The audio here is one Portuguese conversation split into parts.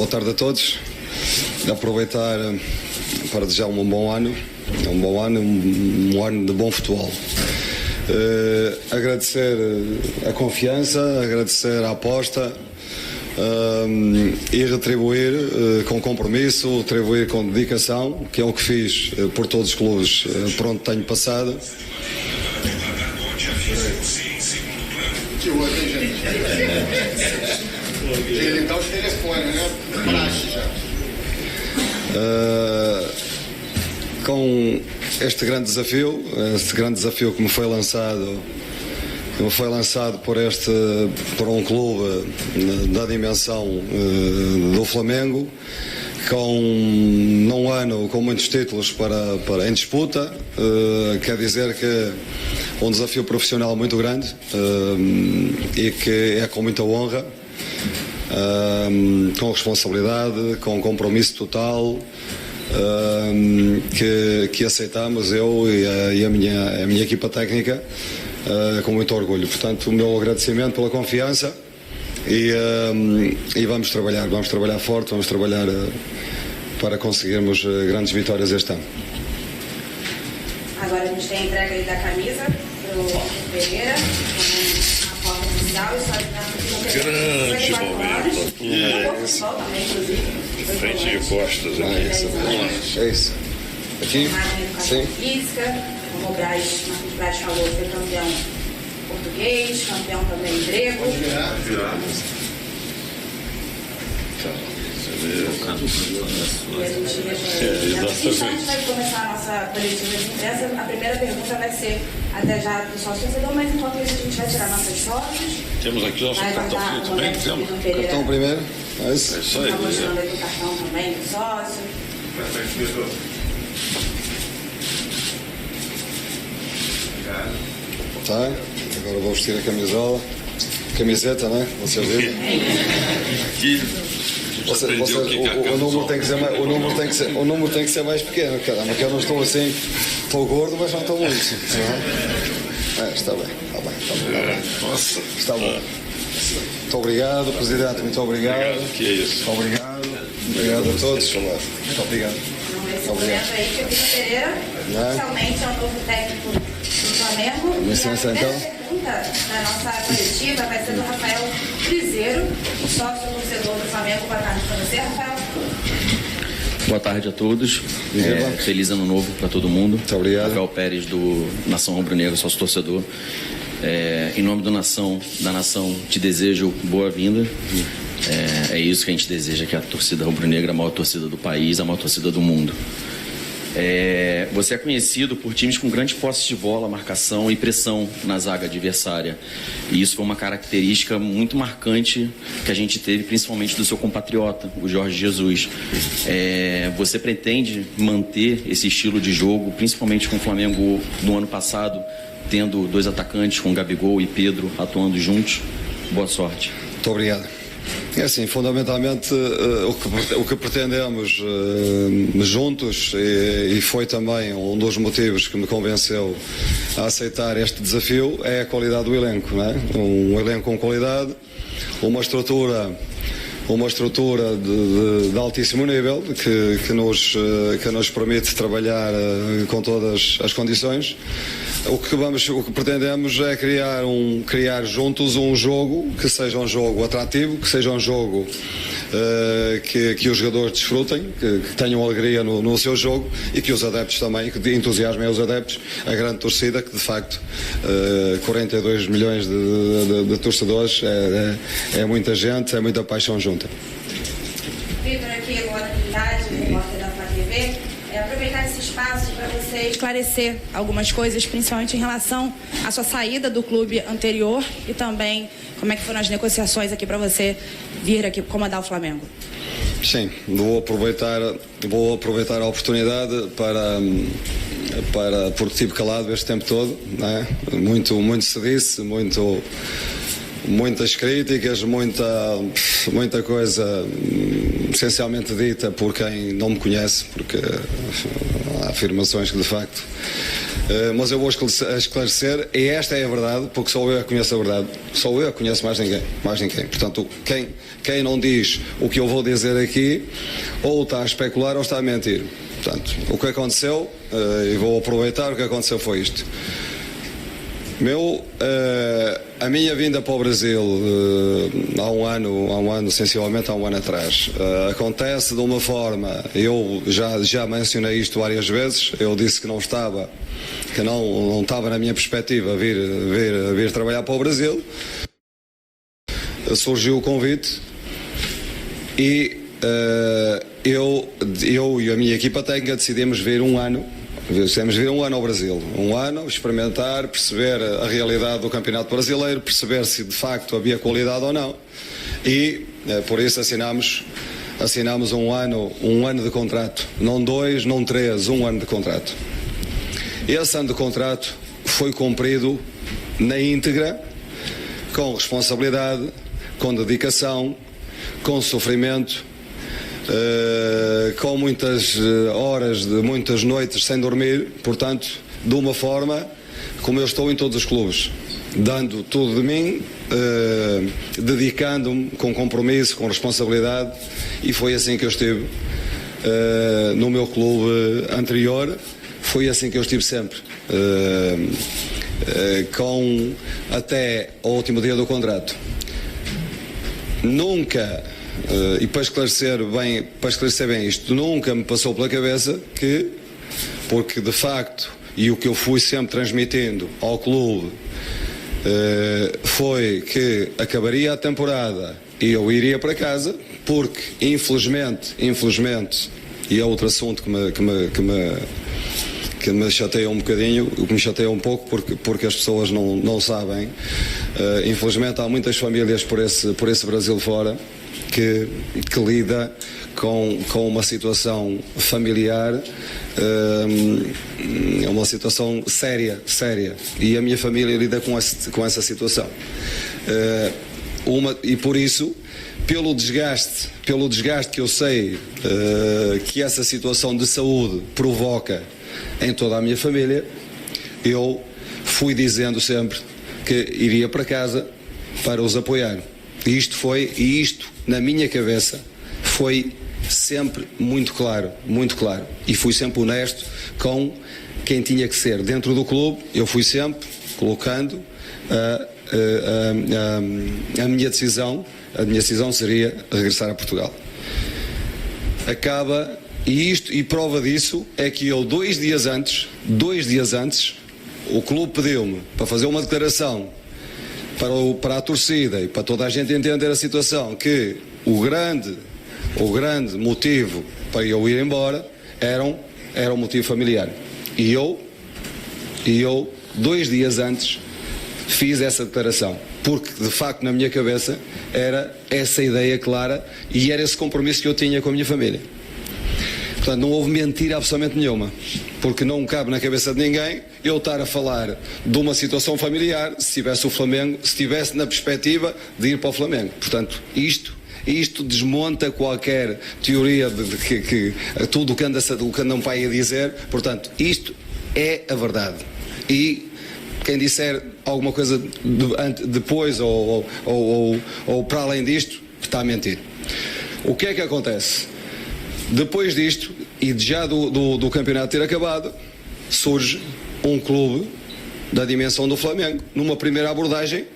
Boa tarde a todos. Aproveitar para desejar um bom ano, um ano de bom futebol. Agradecer a confiança, agradecer a aposta e retribuir com compromisso, retribuir com dedicação, que é o que fiz por todos os clubes por onde tenho passado. Ele dá os telefones, né? Com este grande desafio que me foi lançado por um clube da dimensão do Flamengo, com num ano com muitos títulos em disputa, quer dizer que um desafio profissional muito grande e que é com muita honra, com responsabilidade, com compromisso total, que aceitamos, eu e a minha equipa técnica, com muito orgulho. Portanto, o meu agradecimento pela confiança e vamos trabalhar forte, vamos trabalhar para conseguirmos grandes vitórias este ano. Agora a gente tem a entrega aí da camisa para o Pereira, a porta oficial e só grande momento. Frente de costas aqui. É isso. Aqui? Sim. Física, como o Marcos Braz falou, foi campeão português, campeão também grego. E a gente antes de começar a nossa coletiva de imprensa, a primeira pergunta vai ser até já do sócio torcedor, mas enquanto isso a gente vai tirar nossas fotos. Temos aqui o nosso cartão também, temos. Cartão primeiro. É isso aí. Estamos mostrando aqui o cartão também do sócio. Tá, agora vou vestir a camisola. Camiseta, né? Vocês viram? O número tem que ser mais, o número tem que ser mais pequeno, caramba, que eu não estou assim, estou gordo, mas não estou muito. Está bem. Nossa. Está bom. Muito obrigado, Presidente, muito obrigado. Que é isso. Obrigado a todos. Muito obrigado. Nesse momento aí que o Vitor Pereira oficialmente é o novo técnico do Flamengo. Licença, e a então. primeira pergunta da nossa coletiva vai ser do Rafael Frizeiro, sócio torcedor do Flamengo. Boa tarde para você, Rafael. Boa tarde a todos. Feliz ano novo para todo mundo. Muito obrigado. Rafael Pérez, do Nação Rubro-Negra, sócio torcedor. Em nome da nação, te desejo boa-vinda. É isso que a gente deseja, que a torcida rubro-negra, a maior torcida do país, a maior torcida do mundo. Você é conhecido por times com grande posse de bola, marcação e pressão na zaga adversária. E isso foi uma característica muito marcante que a gente teve, principalmente do seu compatriota, o Jorge Jesus. Você pretende manter esse estilo de jogo, principalmente com o Flamengo no ano passado, tendo dois atacantes, com Gabigol e Pedro, atuando juntos? Boa sorte. Muito obrigado. É assim, fundamentalmente o que pretendemos juntos, e foi também um dos motivos que me convenceu a aceitar este desafio, é a qualidade do elenco, não é? Um elenco com qualidade, uma estrutura de altíssimo nível que nos permite trabalhar com todas as condições. O que pretendemos é criar juntos um jogo que seja um jogo atrativo, que seja um jogo que os jogadores desfrutem, que tenham alegria no seu jogo, e que os adeptos também, que entusiasmem os adeptos, a grande torcida, que de facto 42 milhões de torcedores é muita gente, é muita paixão junta. Vitor, aqui agora Trindade, repórter da Flá TV, aproveitar esse espaço para você esclarecer algumas coisas, principalmente em relação à sua saída do clube anterior e também como é que foram as negociações aqui para você vir aqui comandar o Flamengo. Sim, vou aproveitar a oportunidade porque estive calado este tempo todo, não é? Muito se disse, muitas críticas, muita coisa essencialmente dita por quem não me conhece, porque há afirmações que de facto Mas eu vou esclarecer, e esta é a verdade, porque só eu conheço a verdade, só eu conheço mais ninguém. Portanto, quem não diz o que eu vou dizer aqui, ou está a especular ou está a mentir. Portanto, o que aconteceu, e vou aproveitar, o que aconteceu foi isto. A minha vinda para o Brasil há um ano, sensivelmente há um ano atrás, acontece de uma forma, eu já mencionei isto várias vezes, eu disse que não estava na minha perspectiva vir trabalhar para o Brasil. Surgiu o convite e eu e a minha equipa técnica decidimos vir um ano ao Brasil, experimentar, perceber a realidade do Campeonato Brasileiro, perceber se de facto havia qualidade ou não, e por isso assinámos um ano de contrato, não 2, não 3, um ano de contrato. Esse ano de contrato foi cumprido na íntegra, com responsabilidade, com dedicação, com sofrimento, com muitas horas, muitas noites sem dormir, portanto, de uma forma como eu estou em todos os clubes, dando tudo de mim, dedicando-me com compromisso, com responsabilidade, e foi assim que eu estive no meu clube anterior, foi assim que eu estive sempre, até ao último dia do contrato. Nunca, e para esclarecer bem isto, nunca me passou pela cabeça que, porque de facto, e o que eu fui sempre transmitindo ao clube, foi que acabaria a temporada e eu iria para casa, porque infelizmente, e é outro assunto que me chateia um bocadinho, que me chateia um pouco, porque as pessoas não sabem. Infelizmente há muitas famílias por esse Brasil fora que lida com uma situação familiar, é uma situação séria, e a minha família lida com essa situação. E por isso, pelo desgaste que eu sei que essa situação de saúde provoca em toda a minha família, eu fui dizendo sempre que iria para casa para os apoiar. E isto na minha cabeça foi sempre muito claro. E fui sempre honesto com quem tinha que ser. Dentro do clube, eu fui sempre colocando a minha decisão. A minha decisão seria regressar a Portugal. E prova disso é que eu, 2 dias antes, o clube pediu-me para fazer uma declaração para a torcida e para toda a gente entender a situação, que o grande motivo para eu ir embora era um motivo familiar. E eu, 2 dias antes, fiz essa declaração, porque de facto na minha cabeça era essa ideia clara e era esse compromisso que eu tinha com a minha família. Portanto, não houve mentira absolutamente nenhuma, porque não cabe na cabeça de ninguém eu estar a falar de uma situação familiar se tivesse na perspectiva de ir para o Flamengo. Portanto, isto desmonta qualquer teoria de que tudo o que anda um pai a dizer. Portanto, isto é a verdade. E quem disser alguma coisa depois ou para além disto, está a mentir. O que é que acontece? Depois disto, e já do campeonato ter acabado, surge um clube da dimensão do Flamengo, numa primeira abordagem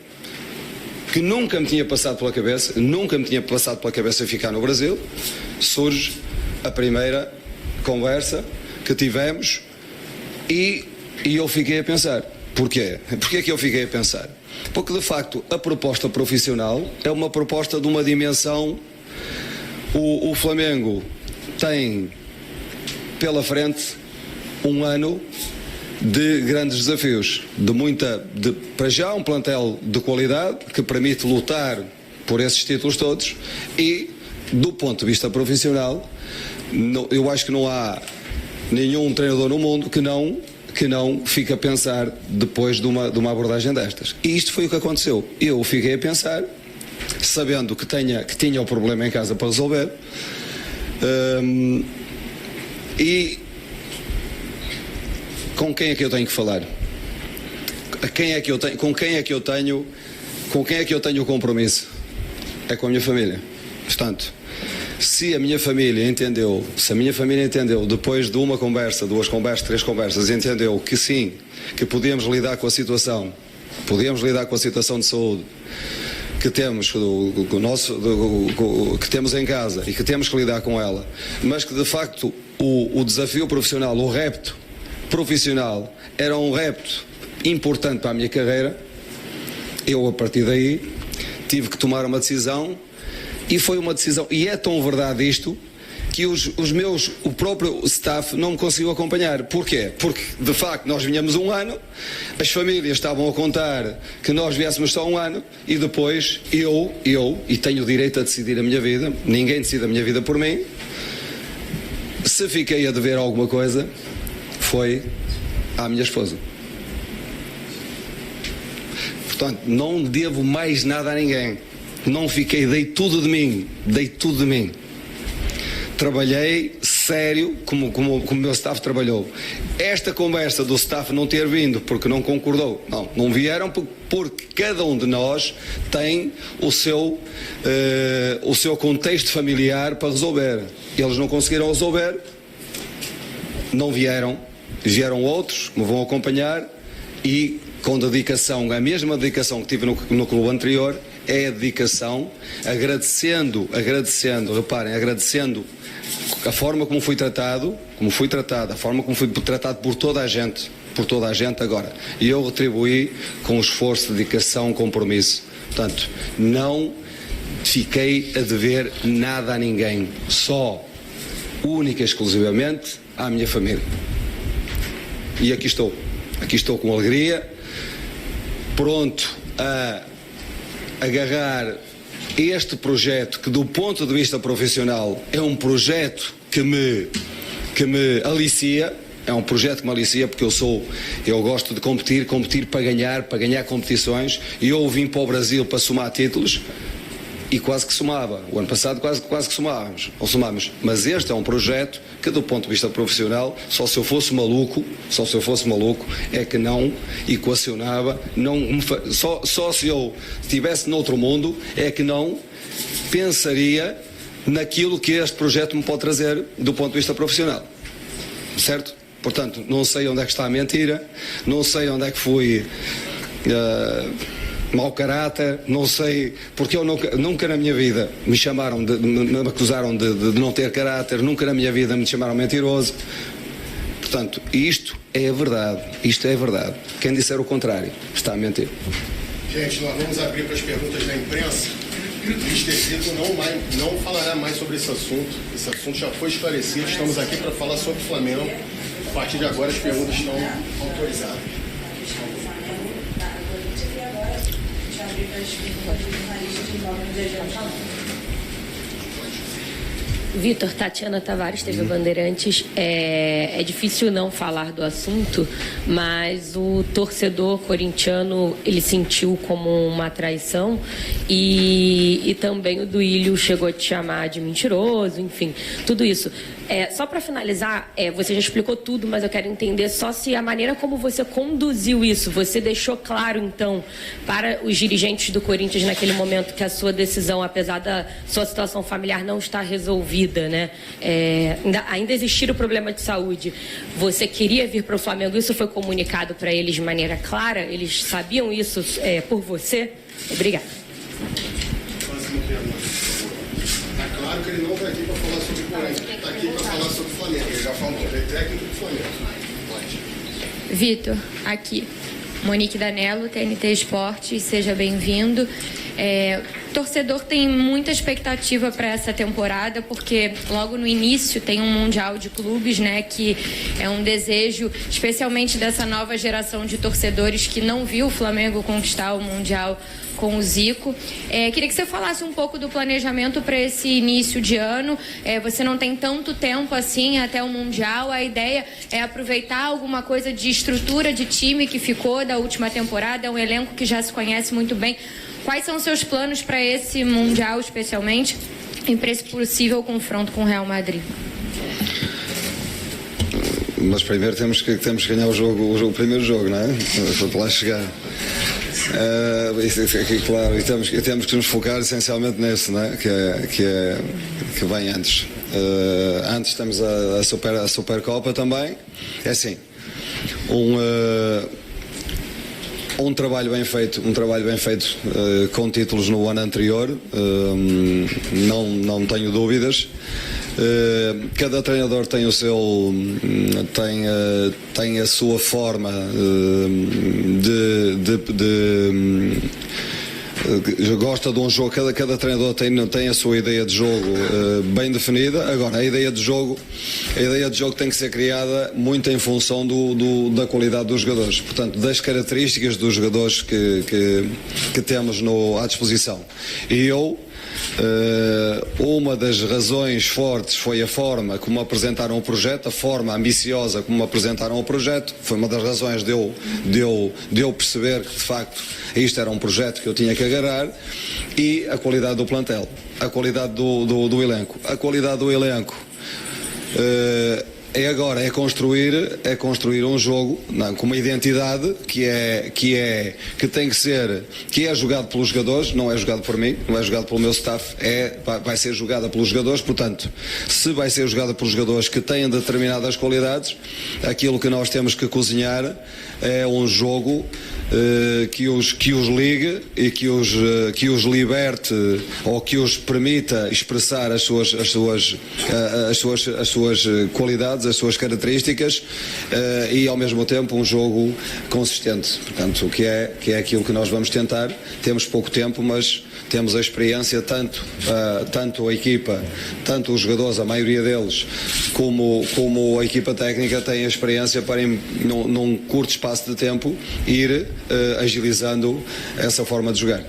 que nunca me tinha passado pela cabeça ficar no Brasil. Surge a primeira conversa que tivemos e eu fiquei a pensar. Porquê? Porquê que eu fiquei a pensar? Porque de facto a proposta profissional é uma proposta de uma dimensão. O Flamengo tem pela frente um ano de grandes desafios, para já um plantel de qualidade que permite lutar por esses títulos todos, e do ponto de vista profissional, eu acho que não há nenhum treinador no mundo que não fique a pensar depois de uma abordagem destas. E isto foi o que aconteceu. Eu fiquei a pensar, sabendo que tinha o problema em casa para resolver, e com quem é que eu tenho que falar? Com quem é que eu tenho o compromisso? É com a minha família. Portanto, se a minha família entendeu, depois de uma conversa, 2 conversas, 3 conversas, entendeu que sim, que podíamos lidar com a situação de saúde que temos, que temos em casa e que temos que lidar com ela, mas que de facto o desafio profissional, o repto profissional era um repto importante para a minha carreira, eu a partir daí tive que tomar uma decisão, e foi uma decisão, e é tão verdade isto, que o próprio staff não me conseguiu acompanhar. Porquê? Porque de facto nós vinhamos um ano, as famílias estavam a contar que nós viéssemos só um ano, e depois eu, e tenho o direito a decidir a minha vida, ninguém decide a minha vida por mim, se fiquei a dever alguma coisa, foi à minha esposa. Portanto, não devo mais nada a ninguém. Não fiquei, dei tudo de mim. Trabalhei sério como o meu staff trabalhou. Esta conversa do staff não ter vindo porque não concordou, não vieram porque cada um de nós tem o seu contexto familiar para resolver. Eles não conseguiram resolver, não vieram outros que me vão acompanhar, e com dedicação, a mesma dedicação que tive no clube anterior, é a dedicação, agradecendo a forma como fui tratado, a forma como fui tratado por toda a gente agora. E eu retribuí com esforço, dedicação, compromisso. Portanto, não fiquei a dever nada a ninguém, só, única e exclusivamente, à minha família. E aqui estou com alegria, pronto a agarrar este projeto que, do ponto de vista profissional, é um projeto que me alicia, porque eu gosto de competir para ganhar competições, e eu vim para o Brasil para somar títulos, e quase que somava. O ano passado quase que somamos. Mas este é um projeto que, do ponto de vista profissional, só se eu fosse maluco, é que não equacionava, só se eu estivesse noutro mundo, é que não pensaria naquilo que este projeto me pode trazer do ponto de vista profissional. Certo? Portanto, não sei onde é que está a mentira, não sei onde é que fui mau caráter, não sei, porque eu nunca na minha vida me acusaram de não ter caráter, nunca na minha vida me chamaram mentiroso. Portanto, isto é verdade. Quem disser o contrário está a mentir. Gente, nós vamos abrir para as perguntas da imprensa. O Mr. Zito não falará mais sobre esse assunto. Esse assunto já foi esclarecido. Estamos aqui para falar sobre o Flamengo. A partir de agora as perguntas estão autorizadas. Vitor, Tatiana Tavares, TV Bandeirantes. É difícil não falar do assunto, mas o torcedor corintiano, ele sentiu como uma traição, e também o Duílio chegou a te chamar de mentiroso, enfim, tudo isso. Só para finalizar, você já explicou tudo, mas eu quero entender só se a maneira como você conduziu isso, você deixou claro, então, para os dirigentes do Corinthians naquele momento que a sua decisão, apesar da sua situação familiar não estar resolvida, né? Ainda existir o problema de saúde, você queria vir para o Flamengo, isso foi comunicado para eles de maneira clara? Eles sabiam isso por você? Obrigada. Está claro que ele não está aqui para falar sobre o Corinthians, está aqui para falar sobre o Flamengo. Ele já falou, ele é técnico do Flamengo. Pode. Vitor, aqui. Monique Danello, TNT Esportes, seja bem-vindo. Torcedor tem muita expectativa para essa temporada, porque logo no início tem um Mundial de Clubes, né, que é um desejo, especialmente dessa nova geração de torcedores que não viu o Flamengo conquistar o Mundial com o Zico. Queria que você falasse um pouco do planejamento para esse início de ano. Você não tem tanto tempo assim até o Mundial. A ideia é aproveitar alguma coisa de estrutura de time que ficou da última temporada, é um elenco que já se conhece muito bem. Quais são os seus planos para esse Mundial, especialmente, e para esse possível confronto com o Real Madrid? Mas primeiro temos que ganhar o primeiro jogo, não é? Para lá chegar. Claro, e temos que nos focar essencialmente nesse, não é? Que vem antes. Antes temos a Supercopa também. É assim, um trabalho bem feito com títulos no ano anterior, não tenho dúvidas. Cada treinador tem tem a sua forma gosta de um jogo. Cada treinador tem a sua ideia de jogo bem definida. Agora, a ideia de jogo tem que ser criada muito em função da qualidade dos jogadores, portanto, das características dos jogadores que temos à disposição. E uma das razões fortes foi a forma como apresentaram o projeto, a forma ambiciosa como apresentaram o projeto. Foi uma das razões de eu perceber que, de facto, isto era um projeto que eu tinha que agarrar. E a qualidade do plantel, a qualidade do elenco. A qualidade do elenco é construir um jogo com uma identidade que é jogado pelos jogadores, não é jogado por mim, não é jogado pelo meu staff, vai ser jogada pelos jogadores. Portanto, se vai ser jogada pelos jogadores que têm determinadas qualidades, aquilo que nós temos que cozinhar é um jogo que os ligue e que os liberte, ou que os permita expressar as suas qualidades, as suas características, e ao mesmo tempo um jogo consistente. Portanto, que é aquilo que nós vamos tentar. Temos pouco tempo, mas temos a experiência, tanto a equipa, tanto os jogadores, a maioria deles, como a equipa técnica tem a experiência para, num curto espaço de tempo, ir agilizando essa forma de jogar.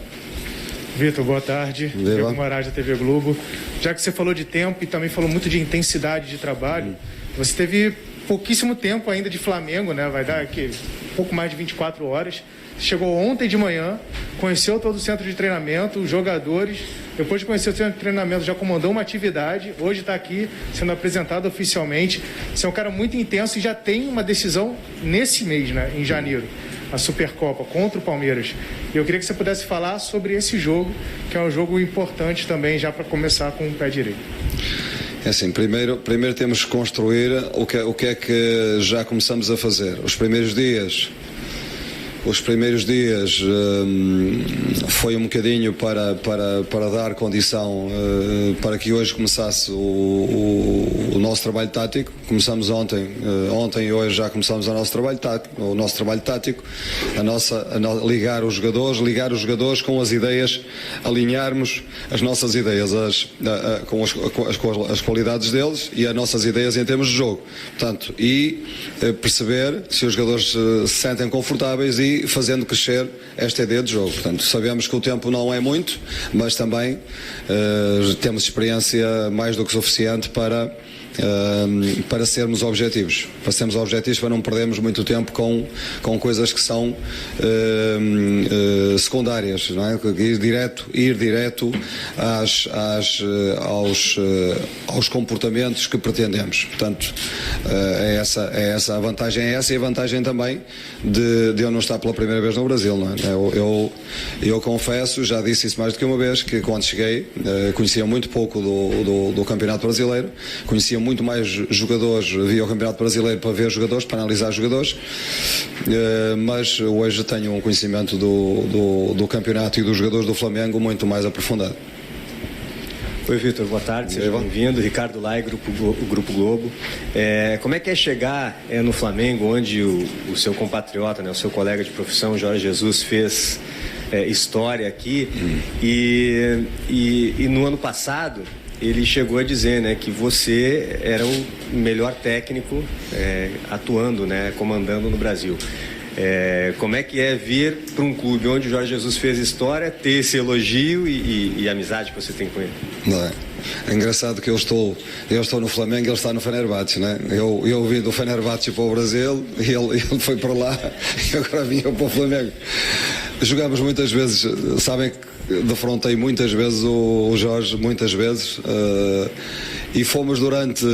Vitor, boa tarde. Diego Moraes da TV Globo. Já que você falou de tempo e também falou muito de intensidade de trabalho, você teve pouquíssimo tempo ainda de Flamengo, né? Vai dar aqui pouco mais de 24 horas. Você chegou ontem de manhã, conheceu todo o centro de treinamento, os jogadores. Depois de conhecer o centro de treinamento, já comandou uma atividade. Hoje está aqui sendo apresentado oficialmente. Você é um cara muito intenso e já tem uma decisão nesse mês, né? Em janeiro. A Supercopa contra o Palmeiras. E eu queria que você pudesse falar sobre esse jogo, que é um jogo importante também, já para começar com o pé direito. É assim, primeiro temos que construir o que é que já começamos a fazer. Os primeiros dias foi um bocadinho para dar condição para que hoje começasse o nosso trabalho tático. Começamos ontem e hoje já começamos o nosso trabalho tático, ligar os jogadores com as ideias, alinharmos as nossas ideias com as qualidades deles e as nossas ideias em termos de jogo. Portanto, perceber se os jogadores se sentem confortáveis e fazendo crescer esta ideia de jogo. Portanto, sabemos que o tempo não é muito, mas também temos experiência mais do que suficiente para sermos objetivos. Para não perdermos muito tempo com coisas que são secundárias, não é? Ir direto aos comportamentos que pretendemos. Portanto, a vantagem é essa, e a vantagem também de eu não estar pela primeira vez no Brasil, não é? Eu confesso, já disse isso mais do que uma vez, que quando cheguei conhecia muito pouco do Campeonato Brasileiro, conhecia muito mais jogadores, via o Campeonato Brasileiro para ver jogadores, para analisar jogadores, mas hoje tenho um conhecimento do campeonato e dos jogadores do Flamengo muito mais aprofundado. Oi, Vitor, boa tarde, seja bem-vindo. Ricardo Lai, Grupo Globo. Como é que é chegar no Flamengo, onde o seu compatriota, né, o seu colega de profissão, Jorge Jesus, fez história aqui, e no ano passado ele chegou a dizer, né, que você era o melhor técnico atuando, né, comandando no Brasil. Como é que é vir para um clube onde o Jorge Jesus fez história, ter esse elogio e a amizade que você tem com ele? Não é? É engraçado que eu estou no Flamengo e ele está no Fenerbahçe, né? Eu vim do Fenerbahçe para o Brasil e ele foi para lá e agora vim eu para o Flamengo. Jogamos muitas vezes, sabem que defrontei muitas vezes o Jorge, muitas vezes, e fomos durante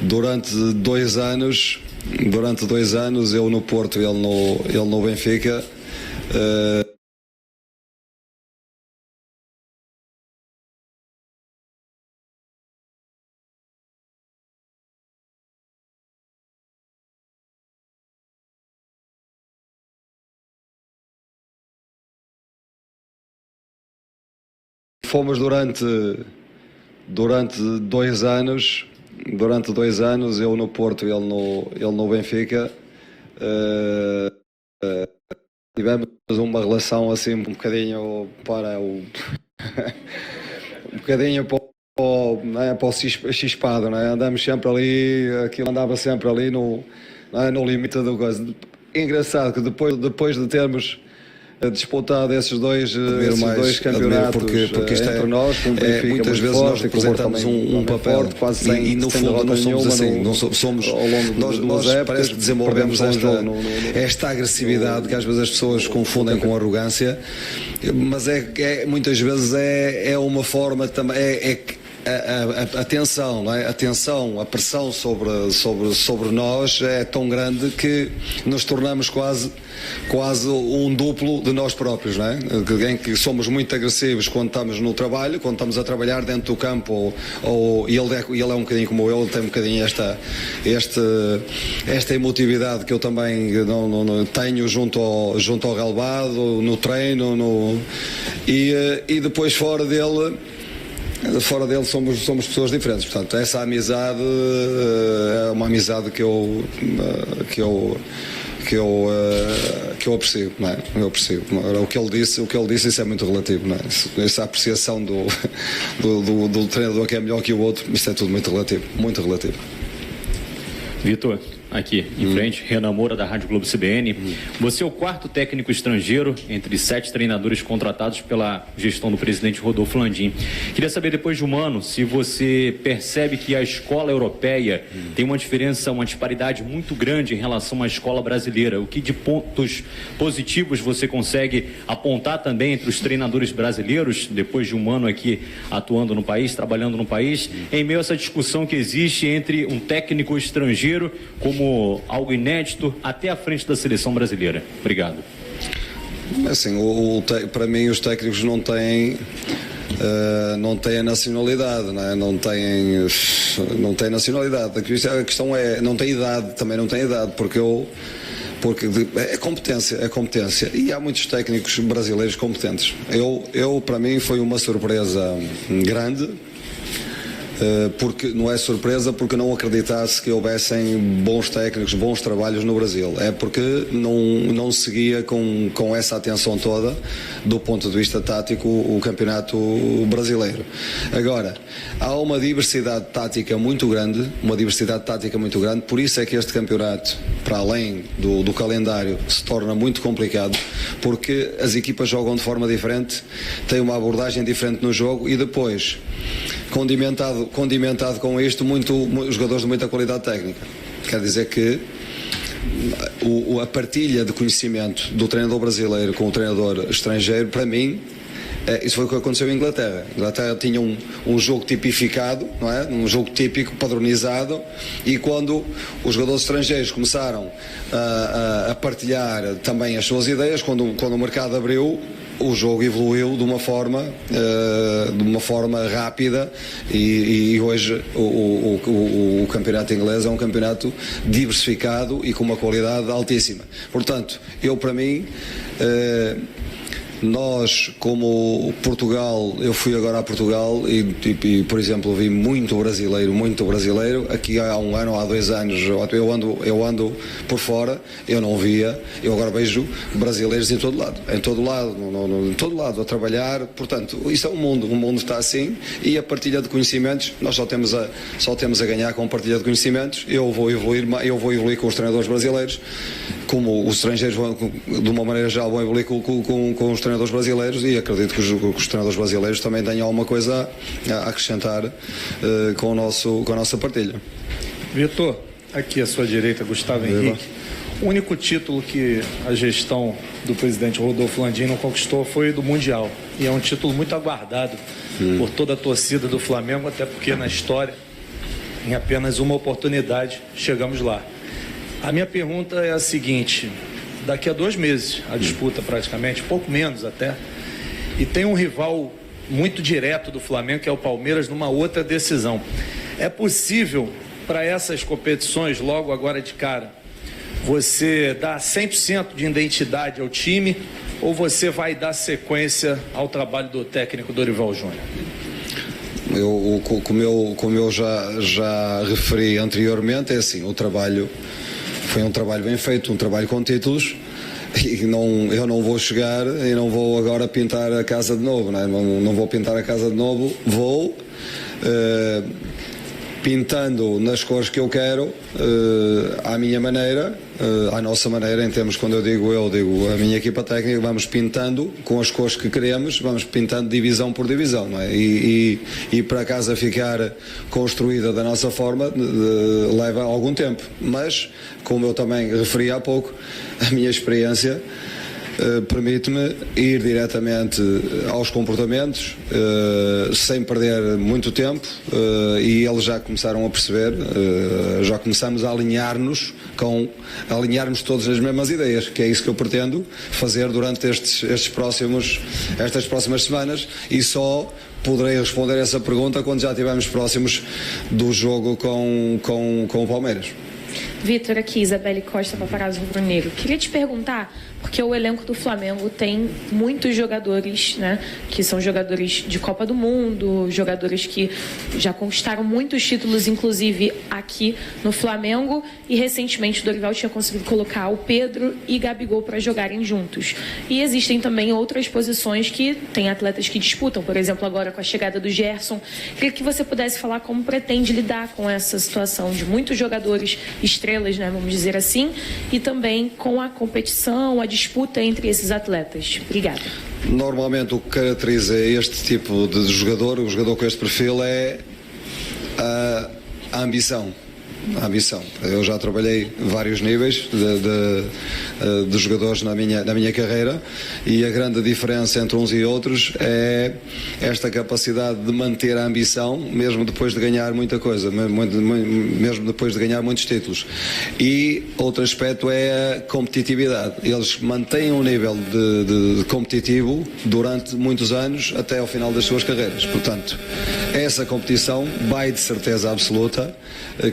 durante 2 anos, eu no Porto, ele no Benfica. Fomos durante 2 anos, eu no Porto, ele no Benfica. Tivemos uma relação assim um bocadinho para o um bocadinho para o chispado, não é? Andamos sempre ali, aquilo andava sempre ali no limite da coisa. Engraçado que depois de termos disputado esses dois campeonatos, porque isto para nós, muitas vezes nós representamos um papel forte, quase sem, e no fundo não somos assim, nós parece que desenvolvemos esta agressividade que às vezes as pessoas confundem com arrogância, mas muitas vezes é uma forma também, a tensão, não é? A tensão, a pressão sobre nós é tão grande que nos tornamos quase um duplo de nós próprios, não é? Em que somos muito agressivos quando estamos no trabalho, quando estamos a trabalhar dentro do campo, e ele é um bocadinho como eu, ele tem um bocadinho esta emotividade que eu também não tenho junto ao relevado, no treino, e depois fora dele somos pessoas diferentes. Portanto, essa amizade é uma amizade que eu aprecio, não é? Eu aprecio. O que ele disse, isso é muito relativo, não é? Essa apreciação do treinador que é melhor que o outro, isso é tudo muito relativo, muito relativo. Vitor, aqui em frente, Renan Moura da Rádio Globo CBN. Você é o 4º técnico estrangeiro entre 7 treinadores contratados pela gestão do presidente Rodolfo Landim. Queria saber, depois de um ano, se você percebe que a escola europeia tem uma diferença, uma disparidade muito grande em relação à escola brasileira. O que de pontos positivos você consegue apontar também entre os treinadores brasileiros, depois de um ano aqui atuando no país, trabalhando no país, em meio a essa discussão que existe entre um técnico estrangeiro como algo inédito até à frente da seleção brasileira? Obrigado. Assim, para mim os técnicos não têm a nacionalidade, não é? Não têm nacionalidade. A questão é, não tem idade, também não tem idade, porque é competência, e há muitos técnicos brasileiros competentes. Eu para mim foi uma surpresa grande, porque não é surpresa porque não acreditasse que houvessem bons técnicos, bons trabalhos no Brasil, é porque não seguia com essa atenção toda do ponto de vista tático o campeonato brasileiro. Agora, há uma diversidade tática muito grande, por isso é que este campeonato, para além do calendário, se torna muito complicado, porque as equipas jogam de forma diferente, têm uma abordagem diferente no jogo, e depois condimentado com isto, os jogadores de muita qualidade técnica. Quer dizer que a partilha de conhecimento do treinador brasileiro com o treinador estrangeiro, para mim, isso foi o que aconteceu em Inglaterra. A Inglaterra tinha um jogo tipificado, não é? Um jogo típico, padronizado, e quando os jogadores estrangeiros começaram a partilhar também as suas ideias, quando o mercado abriu, o jogo evoluiu de uma forma rápida, e hoje o campeonato inglês é um campeonato diversificado e com uma qualidade altíssima. Portanto, para mim, nós, como Portugal, eu fui agora a Portugal e por exemplo, vi muito brasileiro. Aqui há um ano, há 2 anos, eu ando por fora, eu não via, eu agora vejo brasileiros em todo lado, a trabalhar. Portanto, isso é o mundo está assim, e a partilha de conhecimentos, nós só temos a ganhar com a partilha de conhecimentos. Eu vou evoluir com os treinadores brasileiros, como os estrangeiros de uma maneira geral vão evoluir com os treinadores brasileiros, e acredito que os treinadores brasileiros também tenham alguma coisa a acrescentar com a nossa partilha. Vitor, aqui à sua direita, Gustavo Henrique. O único título que a gestão do presidente Rodolfo Landim não conquistou foi do Mundial, e é um título muito aguardado por toda a torcida do Flamengo, até porque na história Em apenas uma oportunidade, chegamos lá. A minha pergunta é a seguinte: daqui a 2 meses, a disputa praticamente, pouco menos até, e tem um rival muito direto do Flamengo, que é o Palmeiras, numa outra decisão. É possível, para essas competições, logo agora de cara, você dar 100% de identidade ao time, ou você vai dar sequência ao trabalho do técnico Dorival Júnior? Como eu já referi anteriormente, é assim, o trabalho foi um trabalho bem feito, um trabalho com títulos, e eu não vou chegar e não vou agora pintar a casa de novo, não vou pintar a casa de novo, vou pintando nas cores que eu quero, à minha maneira, à nossa maneira, em termos, quando eu digo a minha equipa técnica, vamos pintando com as cores que queremos, vamos pintando divisão por divisão, não é? E para a casa ficar construída da nossa forma leva algum tempo, mas como eu também referi há pouco, a minha experiência permite-me ir diretamente aos comportamentos, sem perder muito tempo, e eles já começaram a perceber, já começamos a alinhar-nos todos nas mesmas ideias, que é isso que eu pretendo fazer durante estas próximas semanas, e só poderei responder essa pergunta quando já estivermos próximos do jogo com o Palmeiras. Vitor, aqui, Isabelle Costa, Paparazzo Rubro-Negro. Queria te perguntar, porque o elenco do Flamengo tem muitos jogadores, né, que são jogadores de Copa do Mundo, jogadores que já conquistaram muitos títulos, inclusive aqui no Flamengo, e recentemente o Dorival tinha conseguido colocar o Pedro e Gabigol para jogarem juntos. E existem também outras posições que tem atletas que disputam, por exemplo, agora com a chegada do Gerson. Queria que você pudesse falar como pretende lidar com essa situação de muitos jogadores estrelas, né, vamos dizer assim, e também com a competição, a disputa entre esses atletas. Obrigada. Normalmente o que caracteriza este tipo de jogador, o jogador com este perfil, é a ambição. A ambição. Eu já trabalhei vários níveis de jogadores na minha carreira, e a grande diferença entre uns e outros é esta capacidade de manter a ambição mesmo depois de ganhar muita coisa, mesmo depois de ganhar muitos títulos. E outro aspecto é a competitividade. Eles mantêm um nível de competitivo durante muitos anos até ao final das suas carreiras. Portanto, essa competição vai de certeza absoluta.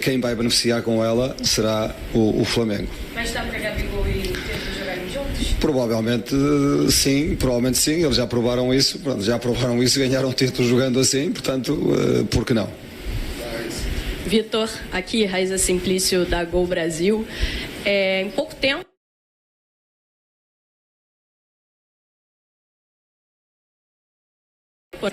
Quem vai beneficiar com ela será o Flamengo. Mas dá para Gabigol e Pedro jogarem juntos? Provavelmente sim, eles já provaram isso, ganharam títulos jogando assim, portanto, por que não? Vitor, aqui, Raíza Simplício da Gol Brasil. Em pouco tempo,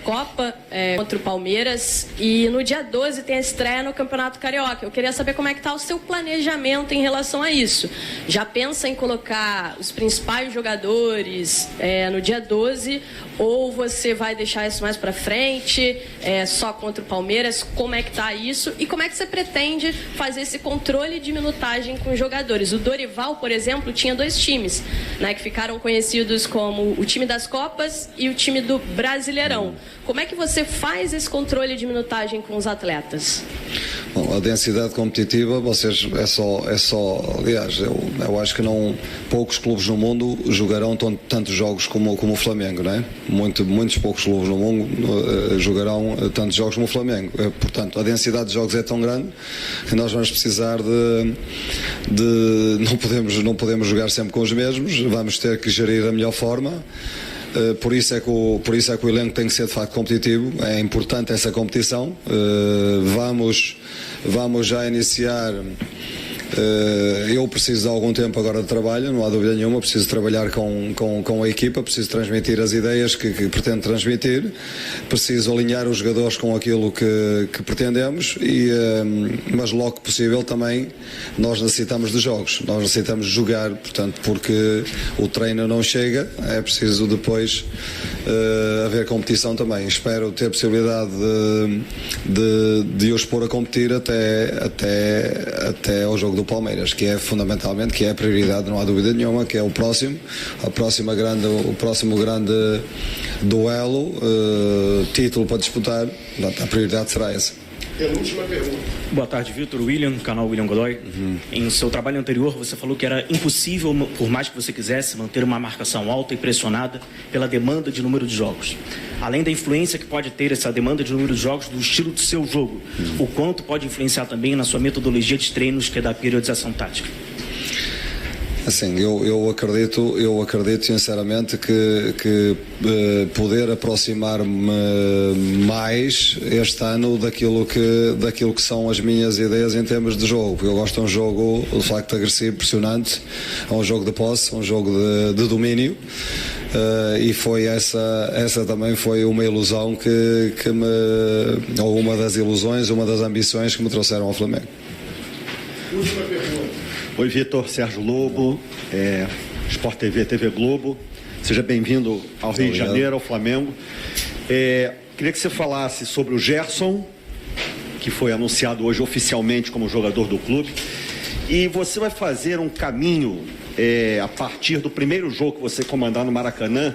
Copa contra o Palmeiras, e no dia 12 tem a estreia no Campeonato Carioca. Eu queria saber como é que está o seu planejamento em relação a isso. Já pensa em colocar os principais jogadores no dia 12, ou você vai deixar isso mais para frente, só contra o Palmeiras? Como é que está isso? E como é que você pretende fazer esse controle de minutagem com os jogadores? O Dorival, por exemplo, tinha 2 times, né, que ficaram conhecidos como o time das Copas e o time do Brasileirão. Como é que você faz esse controle de minutagem com os atletas? Bom, a densidade competitiva, aliás, eu acho que poucos clubes no mundo jogarão tantos jogos como o Flamengo, não é? Muitos poucos clubes no mundo jogarão tantos jogos como o Flamengo. Portanto, a densidade de jogos é tão grande que nós vamos precisar não podemos jogar sempre com os mesmos, vamos ter que gerir da melhor forma. Por isso é que o elenco tem que ser de facto competitivo. É importante essa competição. Vamos já iniciar. Eu preciso de algum tempo agora de trabalho, não há dúvida nenhuma. Preciso trabalhar com a equipa, preciso transmitir as ideias que pretendo transmitir, preciso alinhar os jogadores com aquilo que pretendemos, mas logo que possível também nós necessitamos de jogos, nós necessitamos de jogar, portanto, porque o treino não chega, é preciso depois haver competição também. Espero ter a possibilidade de os pôr a competir até ao jogo do Palmeiras, que é fundamentalmente, que é a prioridade, não há dúvida nenhuma, que é o próximo grande duelo, título para disputar. Portanto, a prioridade será essa. Penúltima pergunta. Boa tarde, Vitor. William, canal William Godoy. Em seu trabalho anterior, você falou que era impossível, por mais que você quisesse, manter uma marcação alta e pressionada pela demanda de número de jogos. Além da influência que pode ter essa demanda de número de jogos do estilo do seu jogo, o quanto pode influenciar também na sua metodologia de treinos, que é da periodização tática? Assim, eu acredito sinceramente que poder aproximar-me mais este ano daquilo que são as minhas ideias em termos de jogo. Eu gosto de um jogo de facto agressivo, impressionante, é um jogo de posse, um jogo de domínio. E foi essa também foi uma ilusão ou uma das ilusões, uma das ambições que me trouxeram ao Flamengo. Última pergunta. Oi, Vitor, Sérgio Lobo, Sport TV, TV Globo. Seja bem-vindo ao Rio de Janeiro, ao Flamengo. Queria que você falasse sobre o Gerson, que foi anunciado hoje oficialmente como jogador do clube. E você vai fazer um caminho a partir do primeiro jogo que você comandar no Maracanã,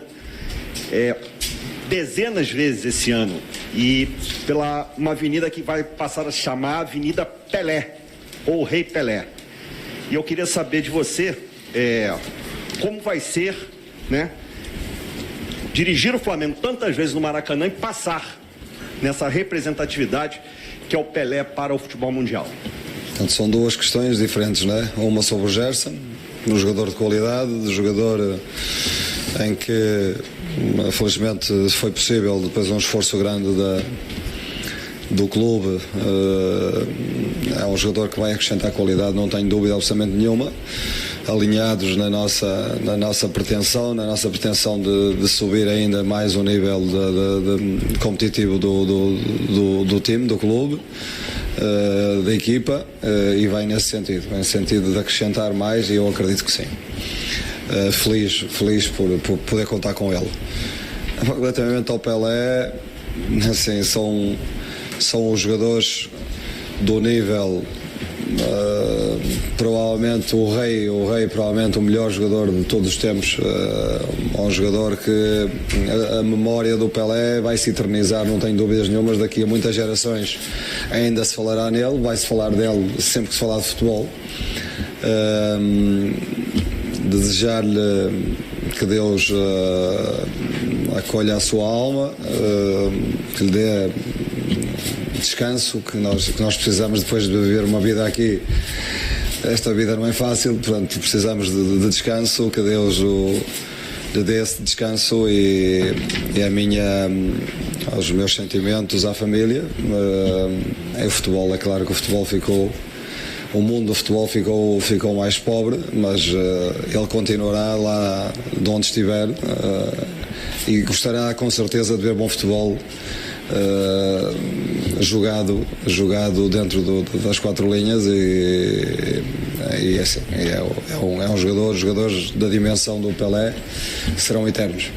dezenas de vezes esse ano, e pela uma avenida que vai passar a se chamar Avenida Pelé, ou Rei Pelé. E eu queria saber de você como vai ser, né, dirigir o Flamengo tantas vezes no Maracanã e passar nessa representatividade que é o Pelé para o futebol mundial. Portanto, são duas questões diferentes, não é? Uma sobre o Gerson, um jogador de qualidade, um jogador em que felizmente foi possível, depois de um esforço grande do clube, é um jogador que vai acrescentar qualidade, não tenho dúvida absolutamente nenhuma, alinhados na nossa pretensão de subir ainda mais o nível de competitivo do time, do clube, da equipa, e vai nesse sentido de acrescentar mais, e eu acredito que sim. Feliz por poder contar com ele. Relativamente ao Pelé, assim, são os jogadores do nível, provavelmente o rei provavelmente o melhor jogador de todos os tempos, um jogador que a memória do Pelé vai se eternizar, não tenho dúvidas nenhumas. Daqui a muitas gerações ainda se falará nele, vai-se falar dele sempre que se falar de futebol. Desejar-lhe que Deus acolha a sua alma, que lhe dê descanso, que nós precisamos depois de viver uma vida aqui. Esta vida não é fácil, portanto precisamos de descanso, que Deus lhe dê esse descanso, e aos meus sentimentos à família. O futebol, é claro que o mundo do futebol ficou mais pobre, mas ele continuará lá de onde estiver, e gostará com certeza de ver bom futebol jogado dentro das quatro linhas, e assim, é um jogadores da dimensão do Pelé que serão eternos.